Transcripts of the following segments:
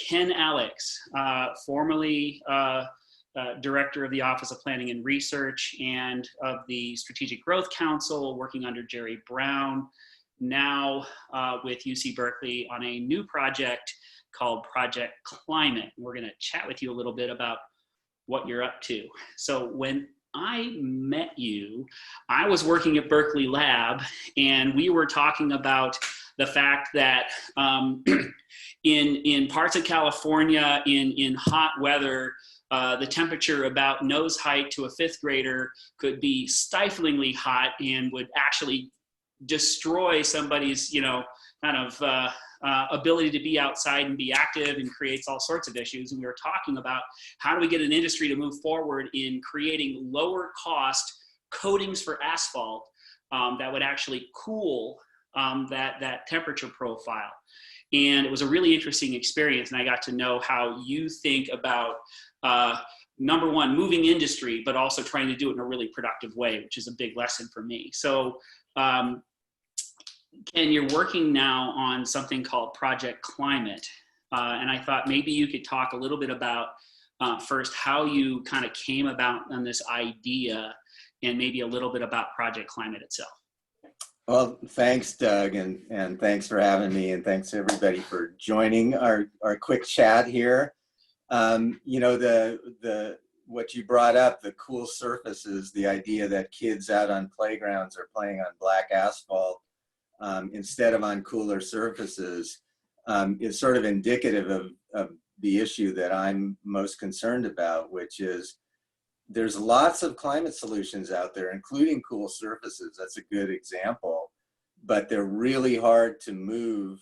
Ken Alex, formerly Director of the Office of Planning and Research and of the Strategic Growth Council, working under Jerry Brown, now with UC Berkeley on a new project called Project Climate. We're going to chat with you a little bit about what you're up to. So when I met you, I was working at Berkeley Lab, and we were talking about the fact that in parts of California, in hot weather, the temperature about nose height to a fifth grader could be stiflingly hot and would actually destroy somebody's, kind of ability to be outside and be active, and creates all sorts of issues. And we were talking about how do we get an industry to move forward in creating lower cost coatings for asphalt that would actually cool that temperature profile. And it was a really interesting experience, and I got to know how you think about number one, moving industry, but also trying to do it in a really productive way, which is a big lesson for me. So Ken, you're working now on something called Project Climate, and I thought maybe you could talk a little bit about first how you kind of came about on this idea, and maybe a little bit about Project Climate itself. Well, thanks, Doug, and thanks for having me, and thanks everybody for joining our quick chat here. What you brought up, the cool surfaces, the idea that kids out on playgrounds are playing on black asphalt instead of on cooler surfaces, is sort of indicative of the issue that I'm most concerned about, which is there's lots of climate solutions out there, including cool surfaces. That's a good example, but they're really hard to move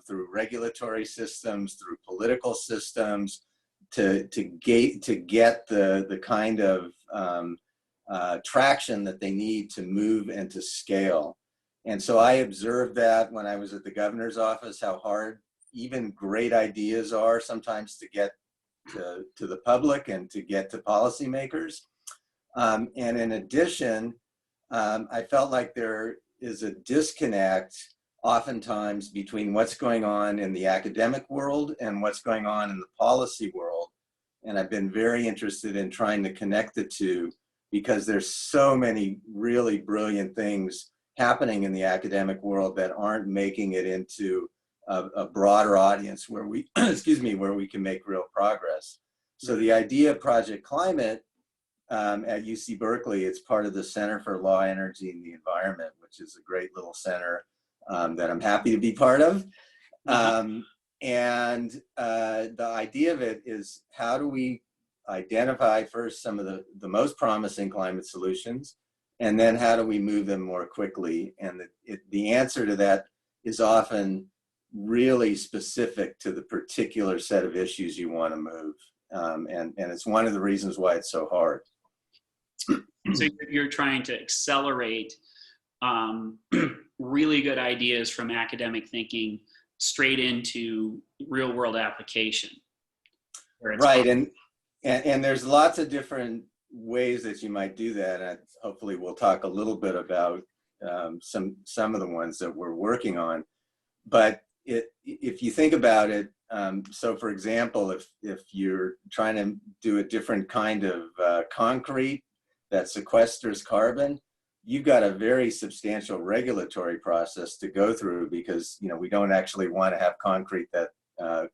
through regulatory systems, through political systems, to get the kind of traction that they need to move and to scale. And so I observed that when I was at the governor's office, how hard even great ideas are sometimes to get to the public and to get to policymakers. And in addition, I felt like there is a disconnect oftentimes between what's going on in the academic world and what's going on in the policy world. And I've been very interested in trying to connect the two, because there's so many really brilliant things happening in the academic world that aren't making it into a broader audience where we, where we can make real progress. So the idea of Project Climate at UC Berkeley, it's part of the Center for Law, Energy, and the Environment, which is a great little center that I'm happy to be part of. And the idea of it is, how do we identify first some of the most promising climate solutions, and then how do we move them more quickly? And the answer to that is often really specific to the particular set of issues you want to move. And it's one of the reasons why it's so hard. So you're trying to accelerate really good ideas from academic thinking straight into real world application. Right, and there's lots of different ways that you might do that. And hopefully we'll talk a little bit about some of the ones that we're working on. But if you think about it, so for example, if you're trying to do a different kind of concrete that sequesters carbon, you've got a very substantial regulatory process to go through, because we don't actually want to have concrete that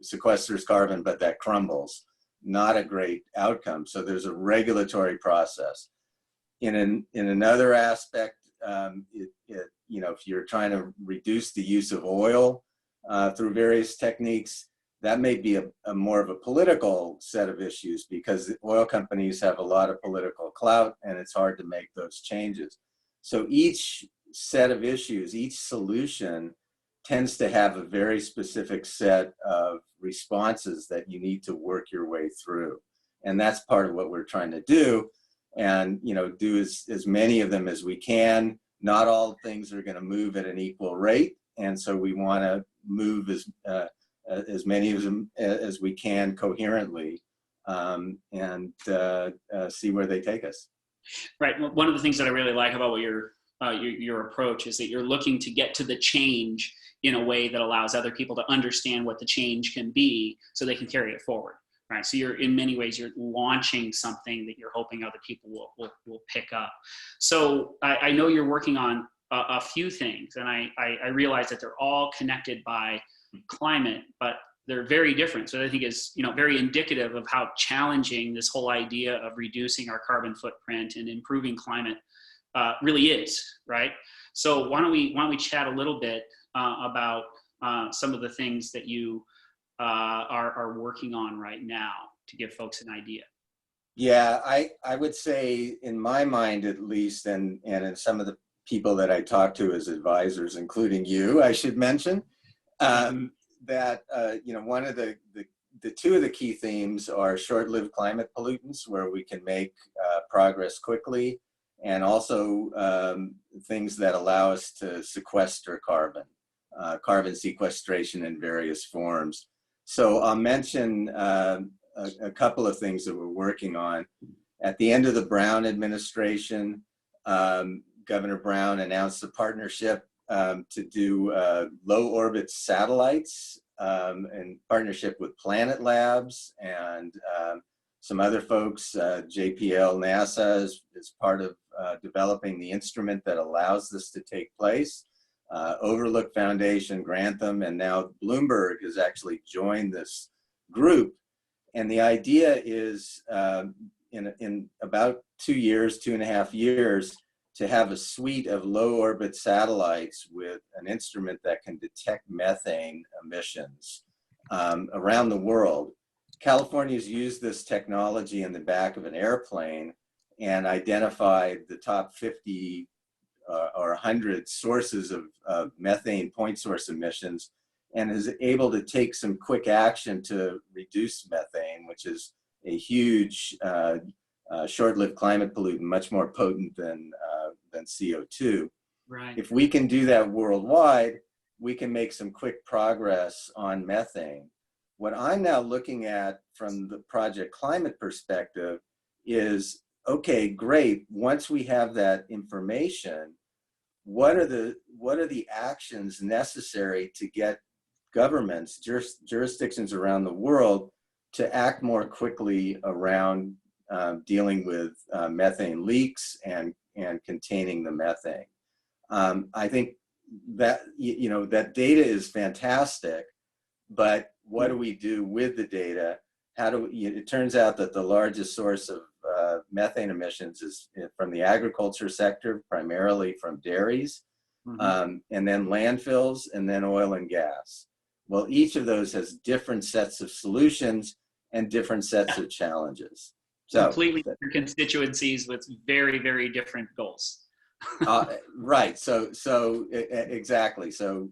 sequesters carbon but that crumbles. Not a great outcome. So there's a regulatory process. In another aspect, if you're trying to reduce the use of oil through various techniques, that may be a more of a political set of issues, because the oil companies have a lot of political clout and it's hard to make those changes. So each set of issues, each solution tends to have a very specific set of responses that you need to work your way through. And that's part of what we're trying to do, and do as many of them as we can. Not all things are going to move at an equal rate, and so we want to move as many of them as we can coherently, and see where they take us. Right. One of the things that I really like about what you're your approach is that you're looking to get to the change in a way that allows other people to understand what the change can be so they can carry it forward, right? So you're, in many ways, you're launching something that you're hoping other people will pick up. So I know you're working on a few things, and I realize that they're all connected by climate, but they're very different. So I think is, very indicative of how challenging this whole idea of reducing our carbon footprint and improving climate really is, right? So why don't we chat a little bit about some of the things that you are working on right now to give folks an idea. Yeah, I would say, in my mind at least, and in some of the people that I talk to as advisors, including you, I should mention, that one of the two of the key themes are short-lived climate pollutants, where we can make progress quickly, and also things that allow us to sequester carbon sequestration in various forms. So I'll mention a couple of things that we're working on. At the end of the Brown administration, Governor Brown announced a partnership to do low orbit satellites in partnership with Planet Labs and some other folks. JPL NASA is part of developing the instrument that allows this to take place. Overlook Foundation, Grantham, and now Bloomberg has actually joined this group. And the idea is in about 2.5 years, to have a suite of low orbit satellites with an instrument that can detect methane emissions around the world. California's used this technology in the back of an airplane and identified the top 50 or 100 sources of methane point source emissions, and is able to take some quick action to reduce methane, which is a huge short-lived climate pollutant, much more potent than CO2. Right. If we can do that worldwide, we can make some quick progress on methane. What I'm now looking at from the Project Climate perspective is, okay, great, once we have that information, what are the actions necessary to get governments, jurisdictions around the world to act more quickly around dealing with methane leaks and containing the methane? I think that, that data is fantastic, but what do we do with the data? It turns out that the largest source of methane emissions is from the agriculture sector, primarily from dairies, and then landfills, and then oil and gas. Well, each of those has different sets of solutions and different sets of challenges. So, completely different constituencies with very, very different goals. Right. So exactly. So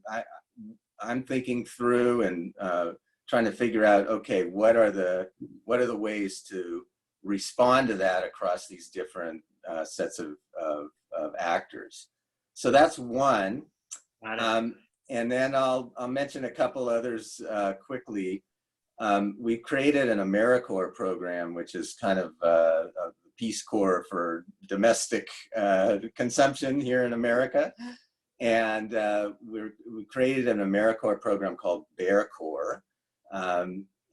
I'm thinking through and trying to figure out, okay, what are the ways to respond to that across these different sets of actors. So that's one. And then I'll mention a couple others quickly. We've created an AmeriCorps program, which is kind of a Peace Corps for domestic consumption here in America. And we created an AmeriCorps program called BearCorps.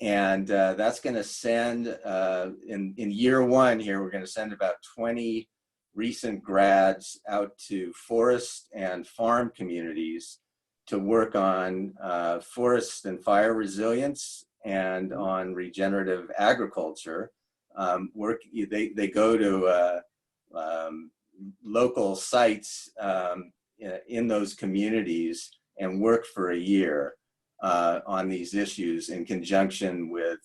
And that's going to send, in year one here, we're going to send about 20 recent grads out to forest and farm communities to work on forest and fire resilience and on regenerative agriculture. They go to local sites in those communities and work for a year on these issues in conjunction with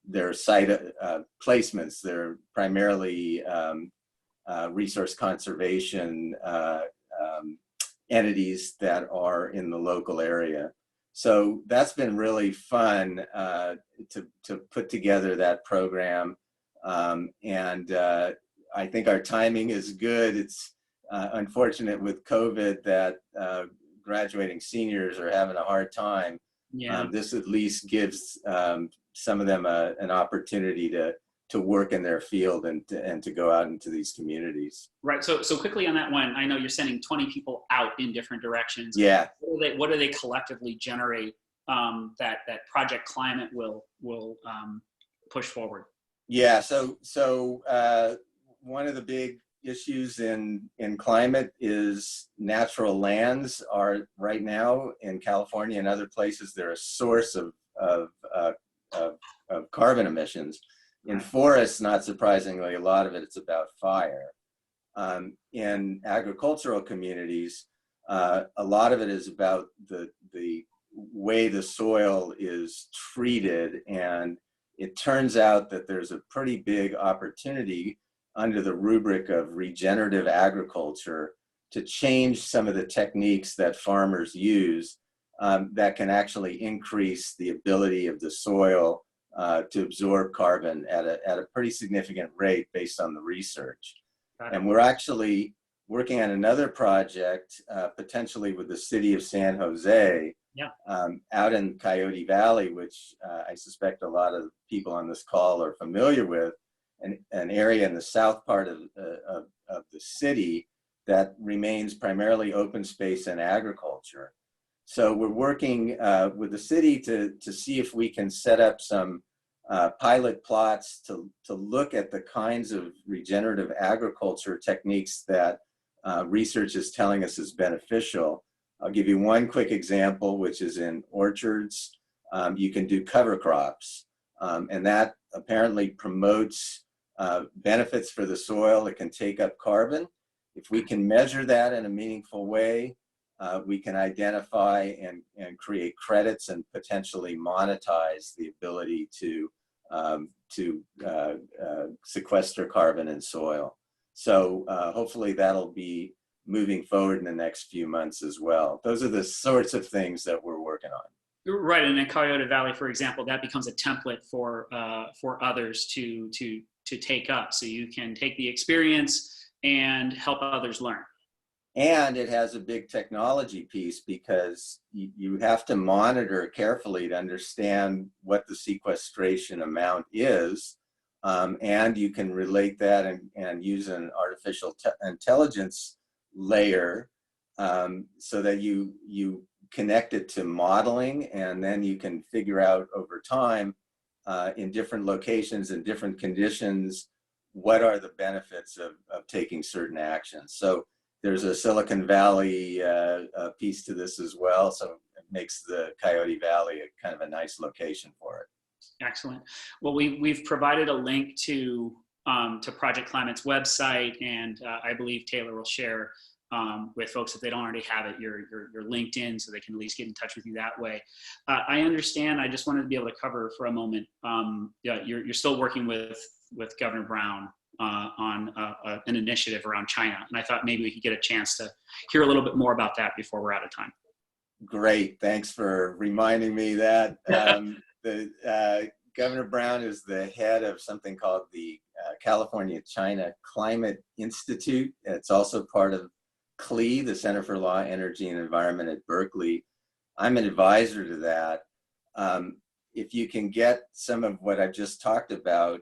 their site placements. They're primarily resource conservation entities that are in the local area. So that's been really fun to put together that program. And I think our timing is good. It's unfortunate with COVID that graduating seniors are having a hard time. Yeah. This at least gives some of them an opportunity to to work in their field and to go out into these communities. Right. So quickly on that one, I know you're sending 20 people out in different directions. Yeah. What do they collectively generate that Project Climate will push forward? Yeah. So one of the big issues in climate is natural lands are right now in California and other places, they're a source of carbon emissions. In forests, not surprisingly, a lot of it's about fire. In agricultural communities, a lot of it is about the way the soil is treated, and it turns out that there's a pretty big opportunity under the rubric of regenerative agriculture to change some of the techniques that farmers use that can actually increase the ability of the soil to absorb carbon at a pretty significant rate based on the research. And we're actually working on another project, potentially with the city of San Jose, out in Coyote Valley, which I suspect a lot of people on this call are familiar with, an area in the south part of the city that remains primarily open space and agriculture. So we're working with the city to see if we can set up some pilot plots to look at the kinds of regenerative agriculture techniques that research is telling us is beneficial. I'll give you one quick example, which is in orchards. You can do cover crops, and that apparently promotes benefits for the soil. It can take up carbon. If we can measure that in a meaningful way, we can identify and create credits and potentially monetize the ability to sequester carbon in soil. So hopefully that'll be moving forward in the next few months as well. Those are the sorts of things that we're working on. Right, and in Coyote Valley, for example, that becomes a template for others to take up. So you can take the experience and help others learn. And it has a big technology piece because you have to monitor carefully to understand what the sequestration amount is. And you can relate that and use an artificial intelligence layer so that you connect it to modeling, and then you can figure out over time in different locations and different conditions, what are the benefits of taking certain actions. So there's a Silicon Valley piece to this as well. So it makes the Coyote Valley a kind of a nice location for it. Excellent. Well, we've provided a link to Project Climate's website, and I believe Taylor will share with folks, if they don't already have it, your LinkedIn, so they can at least get in touch with you that way. I understand. I just wanted to be able to cover for a moment. You're still working with Governor Brown on an initiative around China, and I thought maybe we could get a chance to hear a little bit more about that before we're out of time. Great. Thanks for reminding me that. Governor Brown is the head of something called the California-China Climate Institute. It's also part of CLE, the Center for Law, Energy, and Environment at Berkeley. I'm an advisor to that. If you can get some of what I've just talked about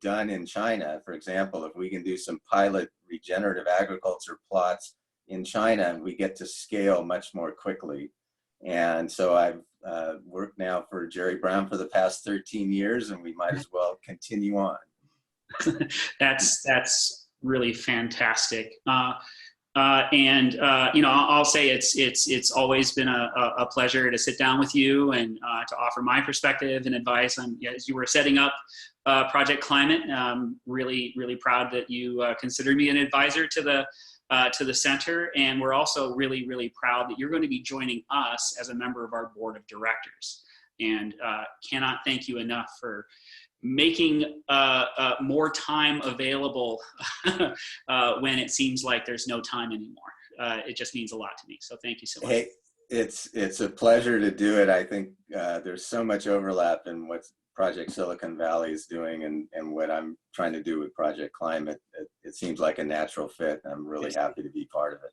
done in China, for example, if we can do some pilot regenerative agriculture plots in China, we get to scale much more quickly. And so I've worked now for Jerry Brown for the past 13 years, and we might as well continue on. That's really fantastic. I'll say it's always been a pleasure to sit down with you and to offer my perspective and advice on, as you were setting up Project Climate. Really, really proud that you considered me an advisor to the center, and we're also really, really proud that you're going to be joining us as a member of our board of directors. And cannot thank you enough for making more time available when it seems like there's no time anymore. It just means a lot to me. So thank you so much. Hey, it's a pleasure to do it. I think there's so much overlap in what Project Silicon Valley is doing and what I'm trying to do with Project Climate. It seems like a natural fit, and I'm really happy to be part of it.